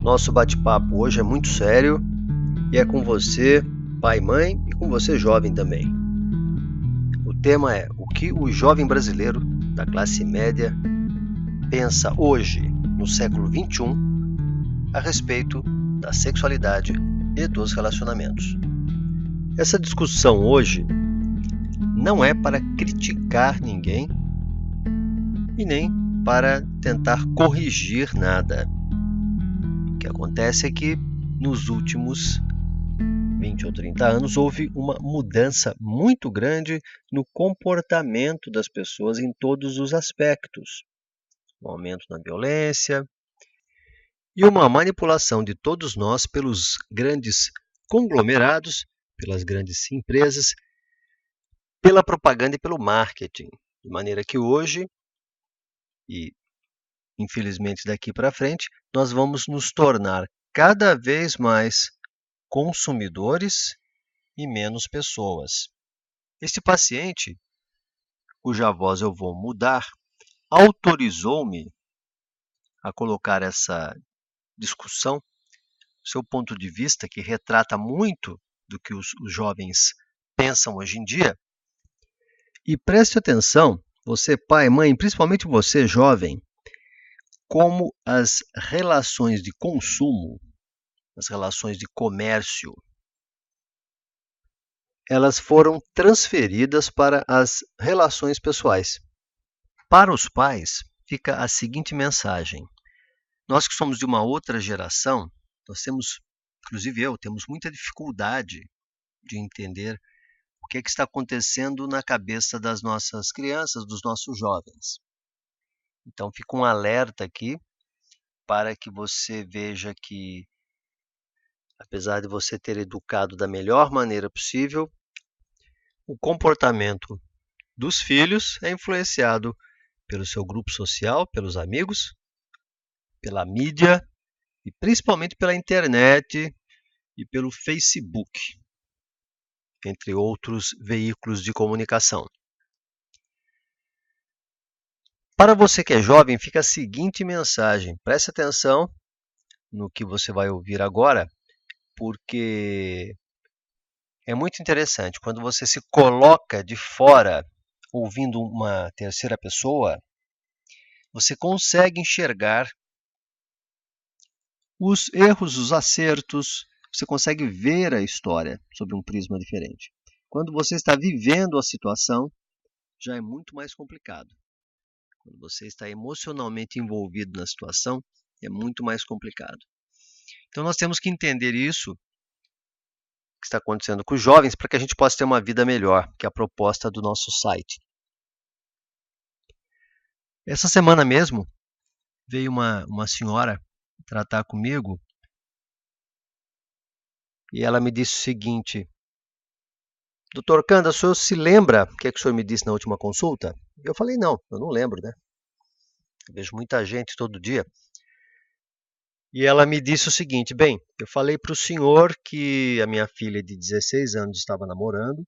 Nosso bate-papo hoje é muito sério e é com você, pai e mãe, e com você, jovem também. O tema é o que o jovem brasileiro da classe média pensa hoje, no século XXI, a respeito da sexualidade e dos relacionamentos. Essa discussão hoje não é para criticar ninguém e nem para tentar corrigir nada. O que acontece é que nos últimos 20 ou 30 anos houve uma mudança muito grande no comportamento das pessoas em todos os aspectos. Um aumento na violência e uma manipulação de todos nós pelos grandes conglomerados, pelas grandes empresas, pela propaganda e pelo marketing. De maneira que hoje, e infelizmente daqui para frente, nós vamos nos tornar cada vez mais consumidores e menos pessoas. Este paciente, cuja voz eu vou mudar, autorizou-me a colocar essa discussão, seu ponto de vista, que retrata muito do que os jovens pensam hoje em dia. E preste atenção, você pai, mãe, principalmente você jovem, como as relações de consumo, as relações de comércio, elas foram transferidas para as relações pessoais. Para os pais, fica a seguinte mensagem. Nós que somos de uma outra geração, nós temos, inclusive eu, temos muita dificuldade de entender o que está acontecendo na cabeça das nossas crianças, dos nossos jovens. Então fica um alerta aqui para que você veja que, apesar de você ter educado da melhor maneira possível, o comportamento dos filhos é influenciado pelo seu grupo social, pelos amigos, pela mídia e principalmente pela internet e pelo Facebook, entre outros veículos de comunicação. Para você que é jovem, fica a seguinte mensagem. Preste atenção no que você vai ouvir agora, porque é muito interessante. Quando você se coloca de fora, ouvindo uma terceira pessoa, você consegue enxergar os erros, os acertos, você consegue ver a história sob um prisma diferente. Quando você está vivendo a situação, já é muito mais complicado. Quando você está emocionalmente envolvido na situação, é muito mais complicado. Então nós temos que entender isso que está acontecendo com os jovens para que a gente possa ter uma vida melhor, que é a proposta do nosso site. Essa semana mesmo, veio uma senhora tratar comigo e ela me disse o seguinte: Dr. Kanda, o senhor se lembra o que o senhor me disse na última consulta? Eu falei, não, eu não lembro, né? Eu vejo muita gente todo dia. E ela me disse o seguinte, bem, eu falei para o senhor que a minha filha de 16 anos estava namorando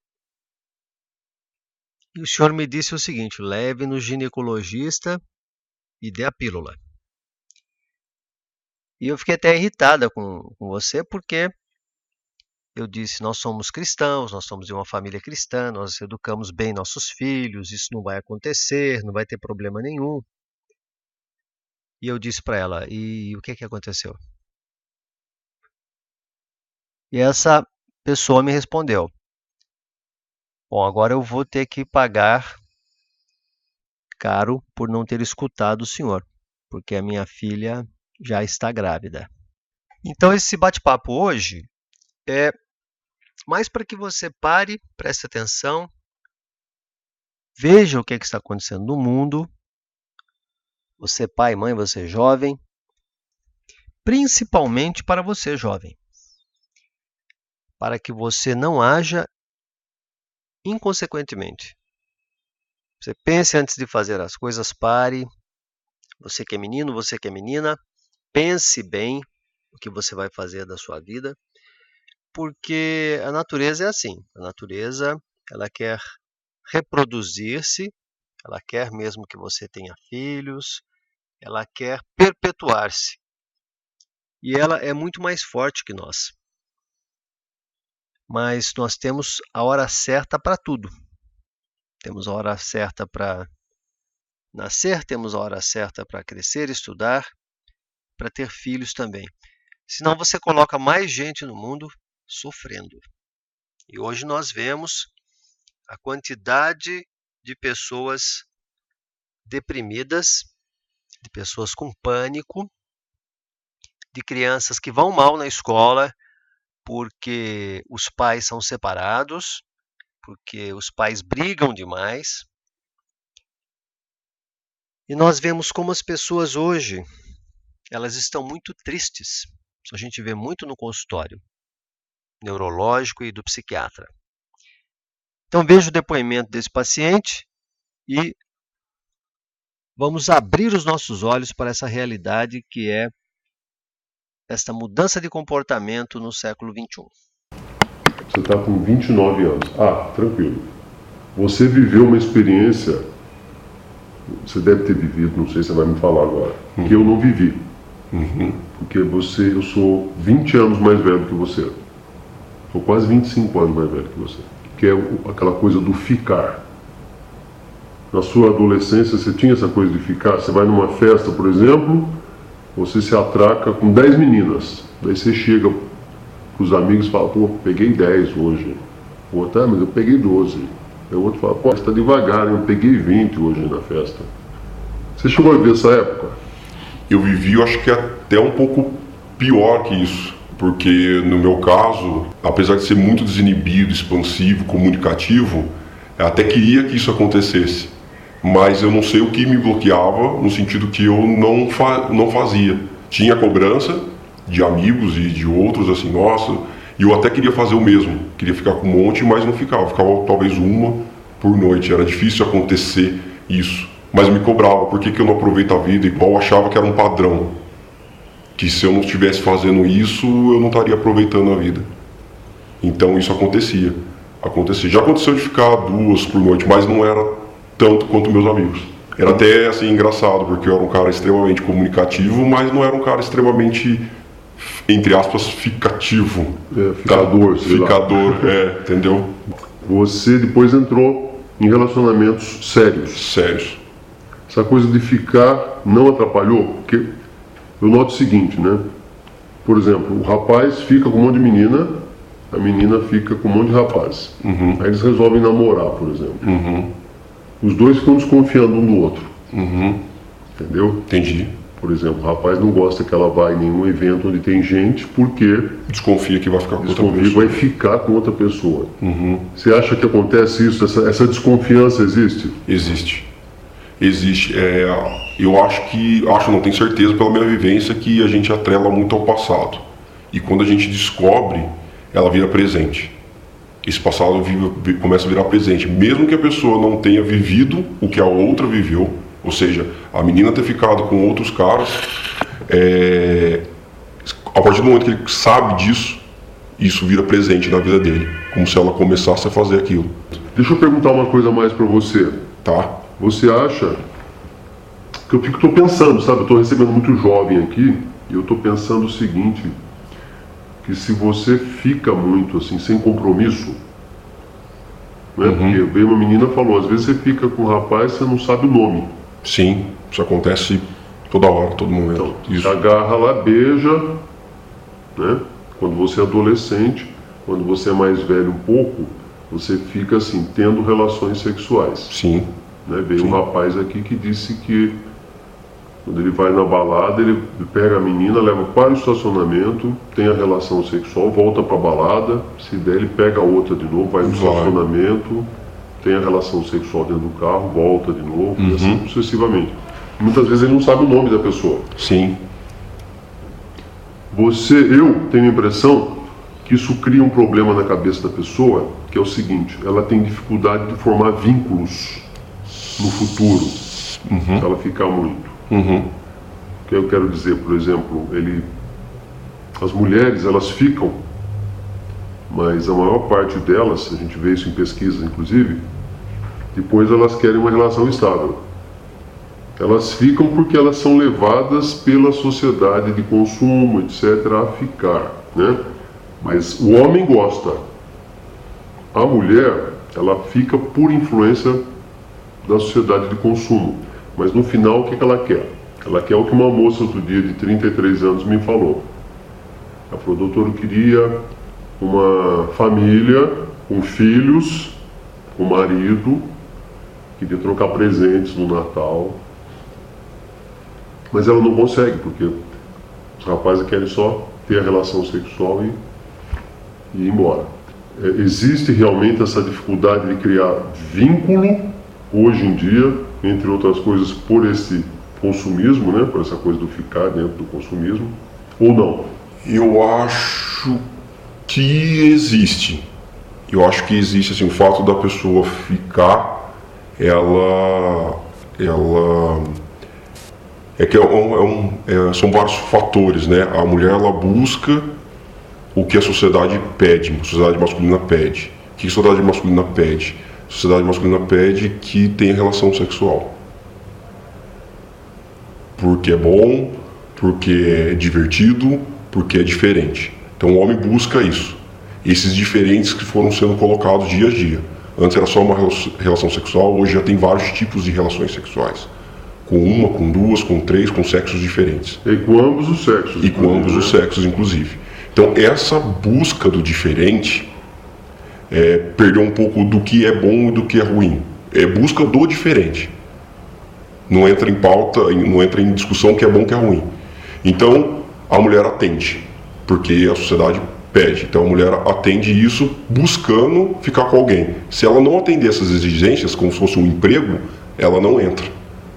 e o senhor me disse o seguinte, leve no ginecologista e dê a pílula. E eu fiquei até irritada com você porque eu disse, nós somos cristãos, nós somos de uma família cristã, nós educamos bem nossos filhos, isso não vai acontecer, não vai ter problema nenhum. E eu disse para ela, e o que aconteceu? E essa pessoa me respondeu, bom, agora eu vou ter que pagar caro por não ter escutado o senhor, porque a minha filha já está grávida. Então esse bate-papo hoje é mais para que você pare, preste atenção, veja o que está acontecendo no mundo, você pai, mãe, você jovem, principalmente para você jovem, para que você não haja inconsequentemente. Você pense antes de fazer as coisas, pare, você que é menino, você que é menina, pense bem o que você vai fazer da sua vida, porque a natureza é assim, a natureza ela quer reproduzir-se, ela quer mesmo que você tenha filhos, ela quer perpetuar-se. e ela é muito mais forte que nós. Mas nós temos a hora certa para tudo. Temos a hora certa para nascer, temos a hora certa para crescer, estudar, para ter filhos também. Senão você coloca mais gente no mundo sofrendo. E hoje nós vemos a quantidade de pessoas deprimidas, de pessoas com pânico, de crianças que vão mal na escola porque os pais são separados, porque os pais brigam demais. E nós vemos como as pessoas hoje, elas estão muito tristes. Isso a gente vê muito no consultório neurológico e do psiquiatra. Então veja o depoimento desse paciente e vamos abrir os nossos olhos para essa realidade que é esta mudança de comportamento no século XXI. Você está com 29 anos. Tranquilo. Você viveu uma experiência, você deve ter vivido, não sei se você vai me falar agora, que eu não vivi. Porque eu sou 20 anos mais velho que você. Sou quase 25 anos mais velho que você. Que é aquela coisa do ficar. Na sua adolescência você tinha essa coisa de ficar. Você vai numa festa, por exemplo, você se atraca com 10 meninas. Daí você chega com os amigos e fala, peguei 10 hoje. O outro, mas eu peguei 12. Aí o outro fala, você está devagar, eu peguei 20 hoje na festa. Você chegou a ver essa época? Eu vivi, eu acho que até um pouco pior que isso. Porque no meu caso, apesar de ser muito desinibido, expansivo, comunicativo, eu até queria que isso acontecesse. Mas eu não sei o que me bloqueava, no sentido que eu não fazia. Tinha cobrança de amigos e de outros, assim, nossa, e eu até queria fazer o mesmo. Queria ficar com um monte, mas não ficava. Ficava talvez uma por noite. Era difícil acontecer isso. Mas me cobrava, por que eu não aproveito a vida igual eu achava que era um padrão. Que se eu não estivesse fazendo isso, eu não estaria aproveitando a vida. Então isso acontecia. Já aconteceu de ficar 2 por noite, mas não era tanto quanto meus amigos. Era até assim engraçado, porque eu era um cara extremamente comunicativo, mas não era um cara extremamente, entre aspas, ficativo. Ficador, entendeu? Você depois entrou em relacionamentos sérios. Essa coisa de ficar não atrapalhou? Porque eu noto o seguinte, né? Por exemplo, o rapaz fica com um monte de menina, a menina fica com um monte de rapaz. Aí eles resolvem namorar, por exemplo. Os dois ficam desconfiando um do outro. Entendeu? Entendi. Por exemplo, o rapaz não gosta que ela vá em nenhum evento onde tem gente, porque desconfia que vai ficar com outra pessoa. Que vai ficar com outra pessoa. Você acha que acontece isso? Essa desconfiança existe? Existe. Eu acho, não tenho certeza pela minha vivência, que a gente atrela muito ao passado. E quando a gente descobre, ela vira presente. Esse passado começa a virar presente. Mesmo que a pessoa não tenha vivido o que a outra viveu, ou seja, a menina ter ficado com outros caras, a partir do momento que ele sabe disso, isso vira presente na vida dele. Como se ela começasse a fazer aquilo. Deixa eu perguntar uma coisa mais pra você. Tá? Você acha que eu estou pensando, sabe? Eu estou recebendo muito jovem aqui e eu estou pensando o seguinte, que se você fica muito assim, sem compromisso, né? Porque veio uma menina e falou, às vezes você fica com um rapaz e você não sabe o nome. Sim, isso acontece toda hora, todo momento. Então, você agarra lá, beija, né? Quando você é adolescente, quando você é mais velho um pouco, você fica assim, tendo relações sexuais. Sim. Né? Veio um rapaz aqui que disse que quando ele vai na balada, ele pega a menina, leva para o estacionamento, tem a relação sexual, volta para a balada, se der ele pega a outra de novo, vai no estacionamento, tem a relação sexual dentro do carro, volta de novo, e assim sucessivamente. Muitas vezes ele não sabe o nome da pessoa. Sim. Eu tenho a impressão que isso cria um problema na cabeça da pessoa, que é o seguinte, ela tem dificuldade de formar vínculos no futuro, se ela ficar muito. O que eu quero dizer, por exemplo, as mulheres, elas ficam, mas a maior parte delas, a gente vê isso em pesquisas inclusive, depois elas querem uma relação estável. Elas ficam porque elas são levadas pela sociedade de consumo, etc., a ficar, né? Mas o homem gosta. A mulher, ela fica por influência da sociedade de consumo. Mas no final, o que ela quer? Ela quer o que uma moça outro dia de 33 anos me falou. Ela falou: doutor, eu queria uma família com filhos, com marido, queria trocar presentes no Natal. Mas ela não consegue, porque os rapazes querem só ter a relação sexual e ir embora. Existe realmente essa dificuldade de criar vínculo, hoje em dia, entre outras coisas, por esse consumismo, né? Por essa coisa do ficar dentro do consumismo, ou não? Eu acho que existe. Eu acho que existe, assim, o fato da pessoa ficar, são vários fatores, né? A mulher, ela busca o que a sociedade pede, a sociedade masculina pede. O que a sociedade masculina pede? A sociedade masculina pede que tenha relação sexual. Porque é bom, porque é divertido, porque é diferente. Então o homem busca isso. Esses diferentes que foram sendo colocados dia a dia. Antes era só uma relação sexual, hoje já tem vários tipos de relações sexuais. Com uma, com duas, com três, com sexos diferentes. E com ambos os sexos. E com ambos os sexos, inclusive. Então essa busca do diferente perdeu um pouco do que é bom e do que é ruim. É busca do diferente. Não entra em pauta, não entra em discussão que é bom, que é ruim. Então a mulher atende, porque a sociedade pede. Então a mulher atende isso buscando ficar com alguém. Se ela não atender essas exigências, como se fosse um emprego, ela não entra.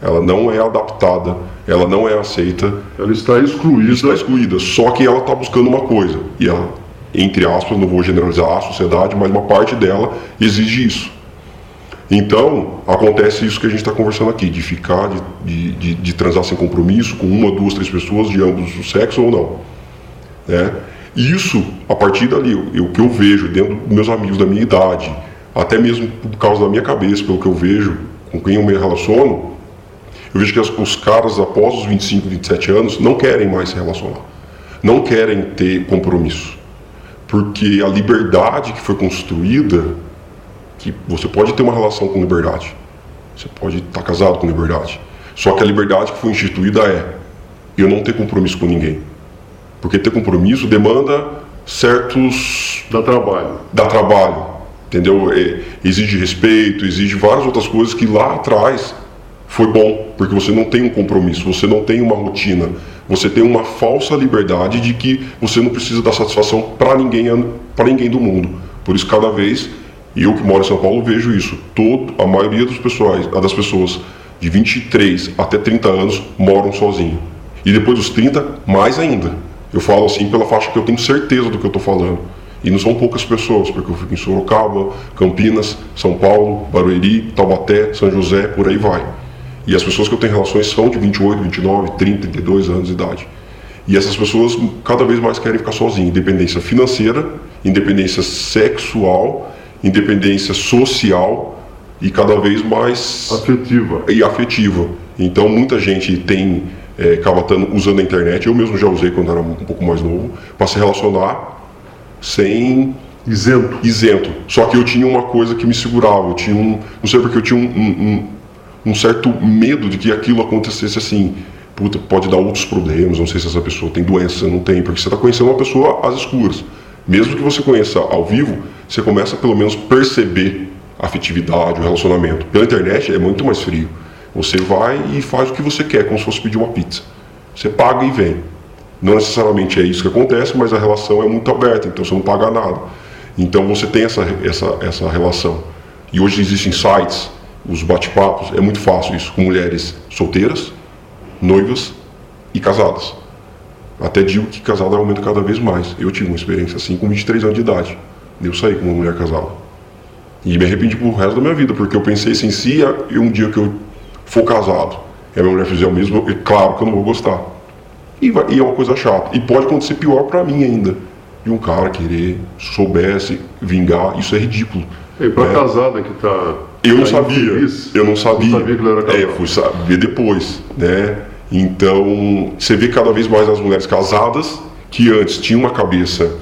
Ela não é adaptada, ela não é aceita. Ela está excluída. Está excluída, só que ela está buscando uma coisa. E ela, entre aspas, não vou generalizar a sociedade, mas uma parte dela exige isso. Então, acontece isso que a gente está conversando aqui, de ficar, de transar sem compromisso, com uma, duas, três pessoas de ambos os sexos ou não. Né? Isso, a partir dali, o que eu vejo dentro dos meus amigos da minha idade, até mesmo por causa da minha cabeça, pelo que eu vejo, com quem eu me relaciono, eu vejo que os caras, após os 25, 27 anos, não querem mais se relacionar. Não querem ter compromisso. Porque a liberdade que foi construída, que você pode ter uma relação com liberdade. Você pode estar casado com liberdade. Só que a liberdade que foi instituída é eu não ter compromisso com ninguém. Porque ter compromisso demanda certos... Dá trabalho. Dá trabalho. Entendeu? Exige respeito, exige várias outras coisas que lá atrás... foi bom, porque você não tem um compromisso, você não tem uma rotina, você tem uma falsa liberdade de que você não precisa dar satisfação para ninguém do mundo. Por isso, cada vez, eu que moro em São Paulo vejo isso, a maioria das pessoas de 23 até 30 anos moram sozinhos. E depois dos 30, mais ainda. Eu falo assim pela faixa que eu tenho certeza do que eu estou falando. E não são poucas pessoas, porque eu fico em Sorocaba, Campinas, São Paulo, Barueri, Taubaté, São José, por aí vai. E as pessoas que eu tenho relações são de 28, 29, 30, 32 anos de idade. E essas pessoas cada vez mais querem ficar sozinhas. Independência financeira, independência sexual, independência social e cada vez mais... afetiva. Então muita gente acaba usando a internet. Eu mesmo já usei quando era um pouco mais novo, para se relacionar sem... Isento. Só que eu tinha uma coisa que me segurava. Não sei porque eu tinha um certo medo de que aquilo acontecesse assim. Puta, pode dar outros problemas, não sei se essa pessoa tem doença, não tem, porque você está conhecendo uma pessoa às escuras. Mesmo que você conheça ao vivo, você começa pelo menos perceber a afetividade, o relacionamento. Pela internet é muito mais frio. Você vai e faz o que você quer, como se fosse pedir uma pizza. Você paga e vem. Não necessariamente é isso que acontece, mas a relação é muito aberta, então você não paga nada. Então você tem essa relação. E hoje existem sites, os bate-papos, é muito fácil isso, com mulheres solteiras, noivas e casadas. Até digo que casada aumenta cada vez mais. Eu tive uma experiência assim com 23 anos de idade. Eu saí com uma mulher casada. E me arrependi pro resto da minha vida, porque eu pensei assim, se um dia que eu for casado e a minha mulher fizer o mesmo, claro que eu não vou gostar. E é uma coisa chata. E pode acontecer pior pra mim ainda. De um cara querer, soubesse, vingar, isso é ridículo. E pra casada que tá Eu não sabia. Eu não sabia. Não sabia que ele era casado. Fui saber depois, né? Então, você vê cada vez mais as mulheres casadas, que antes tinham uma cabeça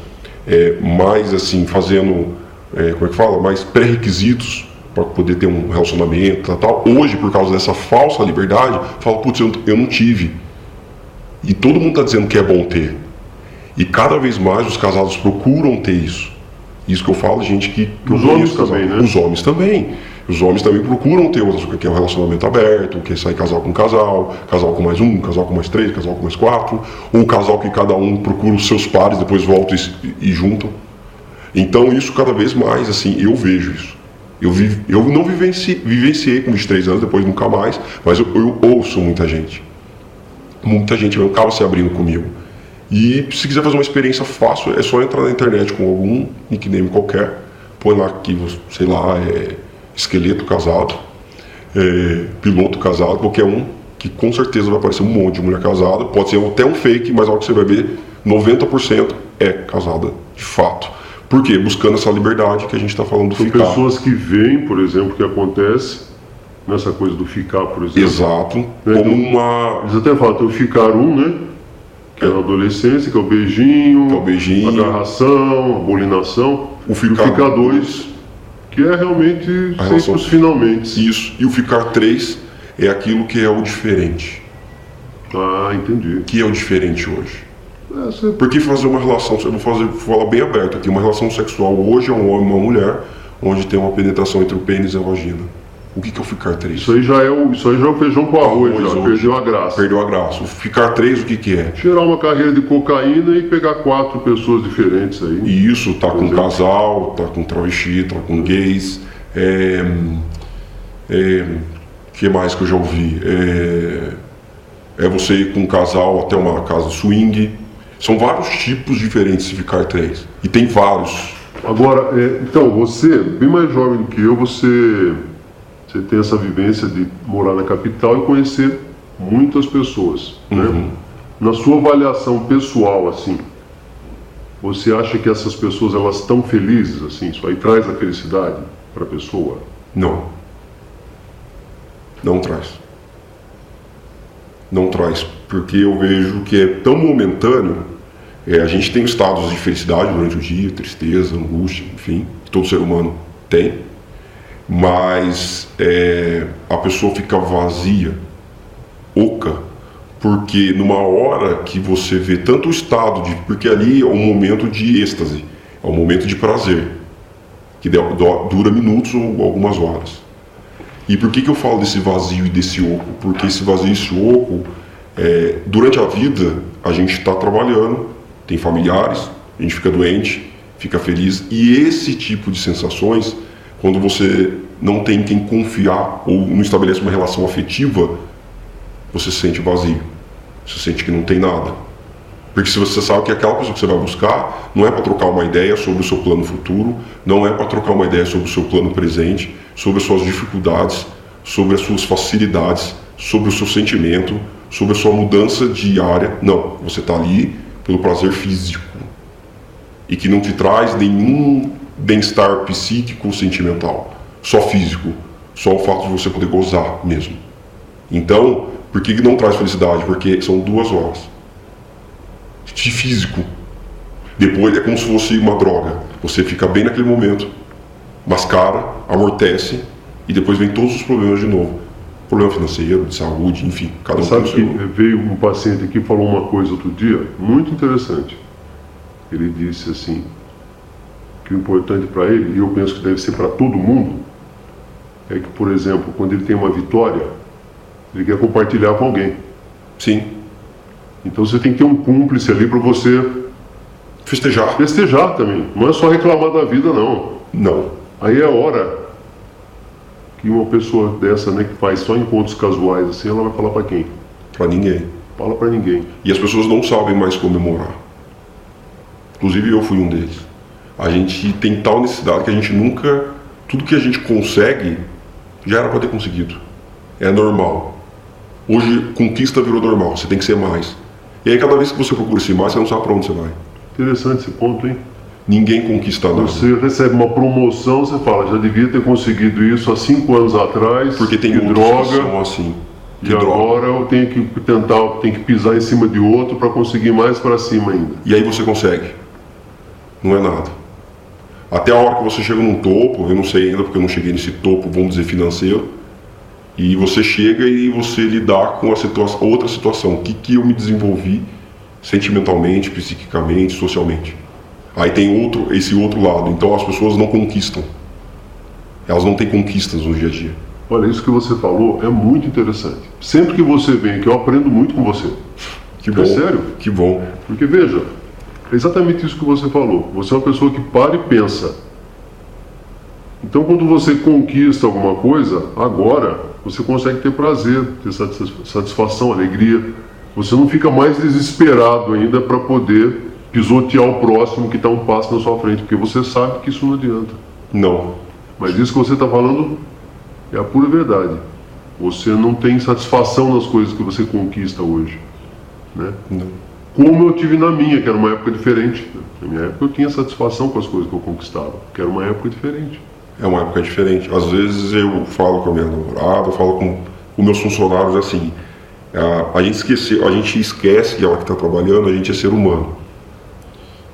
mais assim, fazendo, como é que fala? Mais pré-requisitos para poder ter um relacionamento, tal. Hoje, por causa dessa falsa liberdade, fala, putz, eu não tive. E todo mundo está dizendo que é bom ter. E cada vez mais os casados procuram ter isso. Isso que eu falo, gente que os homens também, né? Os homens também. Os homens também procuram ter que é um relacionamento aberto, que é sair casal com mais um, casal com mais três, casal com mais quatro, ou casal que cada um procura os seus pares, depois voltam e juntam. Então isso cada vez mais, assim, eu vejo isso. Eu não vivenciei com 23 anos, depois nunca mais, mas eu ouço muita gente. Muita gente mesmo acaba se abrindo comigo. E se quiser fazer uma experiência fácil, é só entrar na internet com algum nickname qualquer, põe lá que, sei lá, esqueleto casado, piloto casado, qualquer um, que com certeza vai aparecer um monte de mulher casada, pode ser até um fake, mas algo que você vai ver, 90% é casada, de fato. Por quê? Buscando essa liberdade que a gente está falando do ficar. São pessoas que veem, por exemplo, o que acontece nessa coisa do ficar, por exemplo. Exato. Como uma... Eles até falam, tem o ficar né? Que é na adolescência, que é o beijinho, a agarração, a bolinação. O ficar dois, que é realmente sempre os finalmente. Isso. E o ficar três é aquilo que é o diferente. Ah, entendi. Que é o diferente hoje. Porque fazer uma relação, eu vou falar bem aberto aqui, uma relação sexual hoje é um homem e uma mulher, onde tem uma penetração entre o pênis e a vagina. O que é o ficar três? Isso aí já é o feijão com arroz, já perdeu a graça. Perdeu a graça. O ficar três, o que é? Tirar uma carreira de cocaína e pegar 4 pessoas diferentes aí. E isso, tá com casal, tá com travesti, tá com gays. Que mais que eu já ouvi? Você ir com um casal até uma casa swing. São vários tipos diferentes de ficar três. E tem vários. Agora, então, você, bem mais jovem do que eu, você tem essa vivência de morar na capital e conhecer muitas pessoas, né? Na sua avaliação pessoal, assim, você acha que essas pessoas, elas estão felizes, assim? Isso aí traz a felicidade para a pessoa? Não. Não traz. Não traz, porque eu vejo que é tão momentâneo. A gente tem estados de felicidade durante o dia, tristeza, angústia, enfim, que todo ser humano tem. Mas a pessoa fica vazia, oca, porque numa hora que você vê tanto o estado de... Porque ali é um momento de êxtase, é um momento de prazer, que dura minutos ou algumas horas. E por que eu falo desse vazio e desse oco? Porque esse vazio e esse oco, durante a vida, a gente está trabalhando, tem familiares, a gente fica doente, fica feliz, e esse tipo de sensações... Quando você não tem quem confiar ou não estabelece uma relação afetiva, você se sente vazio. Você sente que não tem nada. Porque se você sabe que aquela pessoa que você vai buscar não é para trocar uma ideia sobre o seu plano futuro, não é para trocar uma ideia sobre o seu plano presente, sobre as suas dificuldades, sobre as suas facilidades, sobre o seu sentimento, sobre a sua mudança diária. Não, você está ali pelo prazer físico. E que não te traz nenhum bem-estar psíquico ou sentimental, só físico, só o fato de você poder gozar mesmo. Então, por que não traz felicidade? Porque são 2 horas de físico. Depois é como se fosse uma droga. Você fica bem naquele momento, mascara, amortece e depois vem todos os problemas de novo. Problema financeiro, de saúde, enfim, cada um. Sabe que veio um paciente aqui e falou uma coisa outro dia muito interessante. Ele disse assim, que o importante para ele, e eu penso que deve ser para todo mundo, é que, por exemplo, quando ele tem uma vitória, ele quer compartilhar com alguém. Sim. Então você tem que ter um cúmplice ali para você festejar. Festejar também. Não é só reclamar da vida, não. Não. Aí é a hora que uma pessoa dessa, né, que faz só encontros casuais assim, ela vai falar para quem? Para ninguém. Fala para ninguém. E as pessoas não sabem mais comemorar. Inclusive eu fui um deles. A gente tem tal necessidade que a gente nunca... Tudo que a gente consegue, já era para ter conseguido. É normal. Hoje, conquista virou normal, você tem que ser mais. E aí, cada vez que você procura ser mais, você não sabe para onde você vai. Interessante esse ponto, hein? Ninguém conquista nada. Você recebe uma promoção, você fala, já devia ter conseguido isso há 5 anos atrás. Porque tem que droga, assim. E agora eu tenho que tenho que pisar em cima de outro para conseguir mais para cima ainda. E aí você consegue. Não é nada. Até a hora que você chega num topo, eu não sei ainda porque eu não cheguei nesse topo, vamos dizer, financeiro, e você chega e você lidar com a outra situação. O que eu me desenvolvi sentimentalmente, psiquicamente, socialmente. Aí tem esse outro lado. Então as pessoas não conquistam. Elas não têm conquistas no dia a dia. Olha, isso que você falou é muito interessante. Sempre que você vem aqui, eu aprendo muito com você. Que bom. É sério? Que bom. Porque veja, é exatamente isso que você falou. Você é uma pessoa que para e pensa. Então quando você conquista alguma coisa, agora você consegue ter prazer, ter satisfação, alegria. Você não fica mais desesperado ainda para poder pisotear o próximo que está um passo na sua frente, porque você sabe que isso não adianta. Não. Mas isso que você está falando é a pura verdade. Você não tem satisfação nas coisas que você conquista hoje, né? Não. Como eu tive na minha, que era uma época diferente. Na minha época eu tinha satisfação com as coisas que eu conquistava, que era uma época diferente. É uma época diferente. Às vezes eu falo com a minha namorada, eu falo com os meus funcionários assim, a gente esquece que ela que está trabalhando, a gente é ser humano.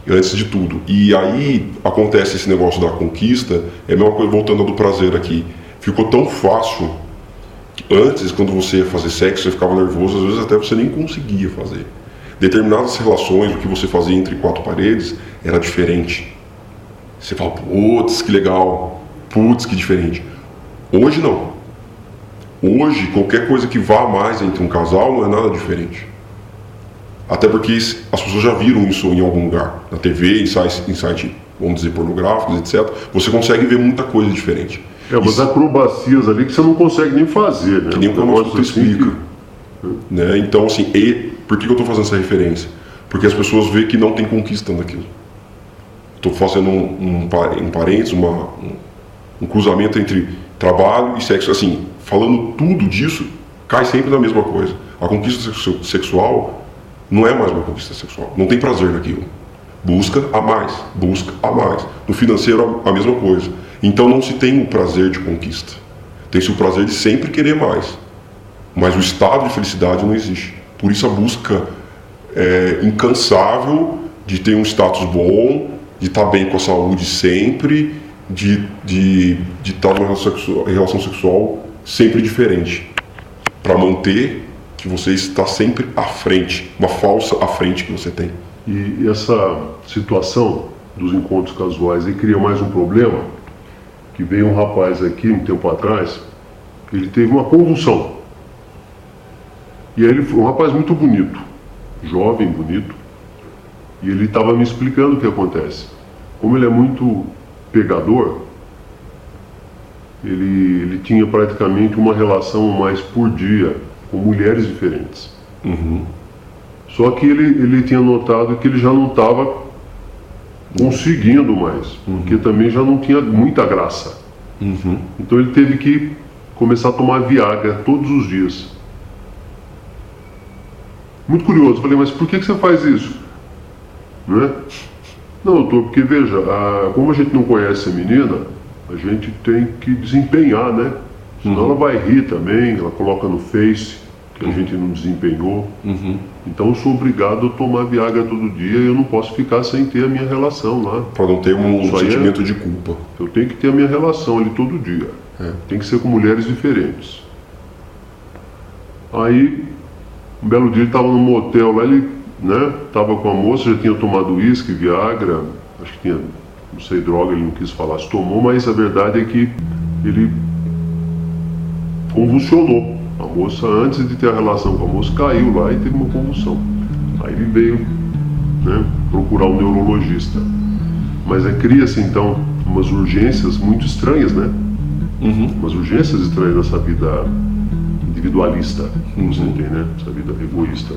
Antes de tudo. E aí acontece esse negócio da conquista, é a mesma coisa, voltando ao do prazer aqui. Ficou tão fácil que antes, quando você ia fazer sexo, você ficava nervoso, às vezes até você nem conseguia fazer. Determinadas relações, o que você fazia entre 4 paredes, era diferente. Você fala, putz, que legal, putz, que diferente. Hoje não. Hoje, qualquer coisa que vá mais entre um casal não é nada diferente. Até porque as pessoas já viram isso em algum lugar, na TV, em site, vamos dizer, pornográficos, etc. Você consegue ver muita coisa diferente. Mas acrobacias ali que você não consegue nem fazer, né? Que nem o Kama explica. Né? Então, assim, por que eu estou fazendo essa referência? Porque as pessoas veem que não tem conquista naquilo. Estou fazendo um parênteses, um cruzamento entre trabalho e sexo. Assim, falando tudo disso, cai sempre na mesma coisa. A conquista sexual não é mais uma conquista sexual. Não tem prazer naquilo. Busca a mais, busca a mais. No financeiro, a mesma coisa. Então não se tem o prazer de conquista. Tem-se o prazer de sempre querer mais. Mas o estado de felicidade não existe. Por isso a busca incansável de ter um status bom, de estar bem com a saúde sempre, de estar numa relação sexual sempre diferente. Para manter que você está sempre à frente, uma falsa à frente que você tem. E essa situação dos encontros casuais aí cria mais um problema, que veio um rapaz aqui um tempo atrás, ele teve uma convulsão. E aí ele foi um rapaz muito bonito, jovem, bonito, e ele estava me explicando o que acontece. Como ele é muito pegador, ele tinha praticamente uma relação mais por dia com mulheres diferentes. Uhum. Só que ele tinha notado que ele já não estava conseguindo mais, porque também já não tinha muita graça. Uhum. Então ele teve que começar a tomar Viagra todos os dias. Muito curioso, falei, mas por que você faz isso? Não é? Não, doutor, porque veja, como a gente não conhece a menina, a gente tem que desempenhar, né? Senão ela vai rir também, ela coloca no Face que a gente não desempenhou. Uhum. Então eu sou obrigado a tomar Viagra todo dia e eu não posso ficar sem ter a minha relação lá. Para não ter um sentimento de culpa. Eu tenho que ter a minha relação ali todo dia. Tem que ser com mulheres diferentes. Aí, um belo dia ele estava num motel lá, ele estava com a moça, já tinha tomado uísque, Viagra, acho que tinha, não sei, droga, ele não quis falar se tomou, mas a verdade é que ele convulsionou. A moça, antes de ter a relação com a moça, caiu lá e teve uma convulsão. Aí ele veio procurar um neurologista. Mas cria-se então umas urgências muito estranhas, né? Uhum. Umas urgências estranhas nessa vida individualista, você tem, né? Essa vida egoísta.